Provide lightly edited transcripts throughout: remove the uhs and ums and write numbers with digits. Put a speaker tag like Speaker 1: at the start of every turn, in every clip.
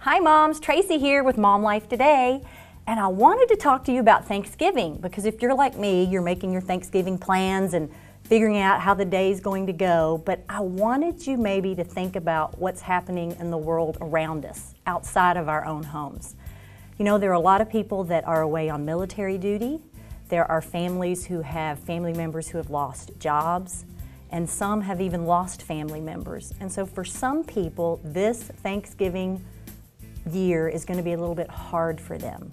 Speaker 1: Hi moms, Tracy here with Mom Life Today, and I wanted to talk to you about Thanksgiving because if you're like me, you're making your Thanksgiving plans and figuring out how the day is going to go, but I wanted you maybe to think about what's happening in the world around us, outside of our own homes. You know, there are a lot of people that are away on military duty. There are families who have family members who have lost jobs, and some have even lost family members. And so for some people, this Thanksgiving year is going to be a little bit hard for them.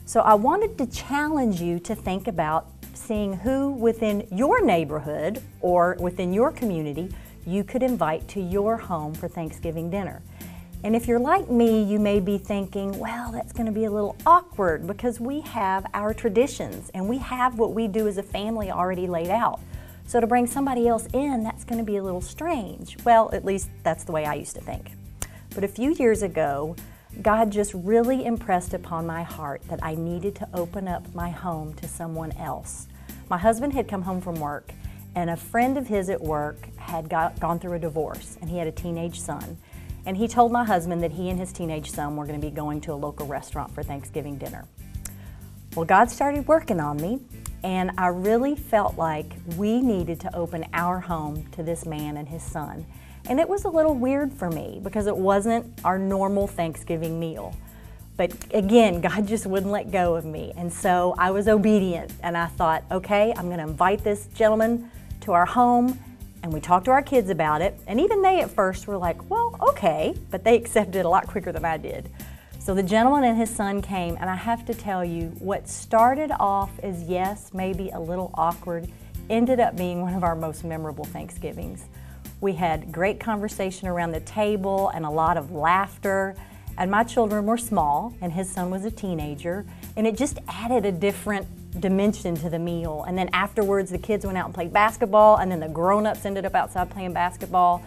Speaker 1: So I wanted to challenge you to think about seeing who within your neighborhood or within your community you could invite to your home for Thanksgiving dinner. And if you're like me, you may be thinking, well, that's going to be a little awkward because we have our traditions and we have what we do as a family already laid out. So to bring somebody else in, that's going to be a little strange. Well, at least that's the way I used to think. But a few years ago, God just really impressed upon my heart that I needed to open up my home to someone else. My husband had come home from work, and a friend of his at work had gone through a divorce, and he had a teenage son. And he told my husband that he and his teenage son were going to be going to a local restaurant for Thanksgiving dinner. Well, God started working on me, and I really felt like we needed to open our home to this man and his son. And it was a little weird for me because it wasn't our normal Thanksgiving meal. But again, God just wouldn't let go of me. And so I was obedient and I thought, okay, I'm going to invite this gentleman to our home. And we talked to our kids about it. And even they at first were like, well, okay. But they accepted it a lot quicker than I did. So the gentleman and his son came, and I have to tell you, what started off as yes, maybe a little awkward, ended up being one of our most memorable Thanksgivings. We had great conversation around the table and a lot of laughter, and my children were small and his son was a teenager, and it just added a different dimension to the meal. And then afterwards the kids went out and played basketball, and then the grown-ups ended up outside playing basketball,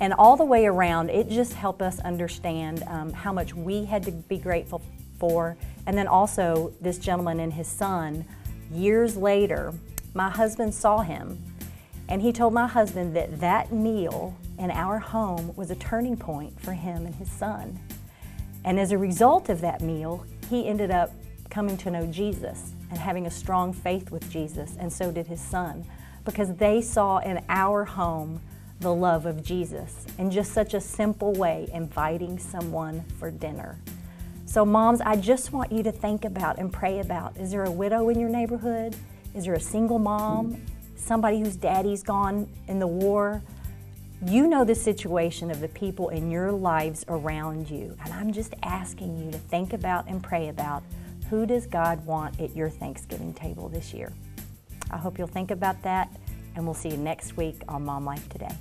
Speaker 1: and all the way around it just helped us understand how much we had to be grateful for. And then also this gentleman and his son, years later, my husband saw him. And he told my husband that that meal in our home was a turning point for him and his son. And as a result of that meal, he ended up coming to know Jesus and having a strong faith with Jesus, and so did his son, because they saw in our home the love of Jesus in just such a simple way, inviting someone for dinner. So moms, I just want you to think about and pray about, is there a widow in your neighborhood? Is there a single mom? Somebody whose daddy's gone in the war? You know the situation of the people in your lives around you, and I'm just asking you to think about and pray about, who does God want at your Thanksgiving table this year? I hope you'll think about that, and we'll see you next week on Mom Life Today.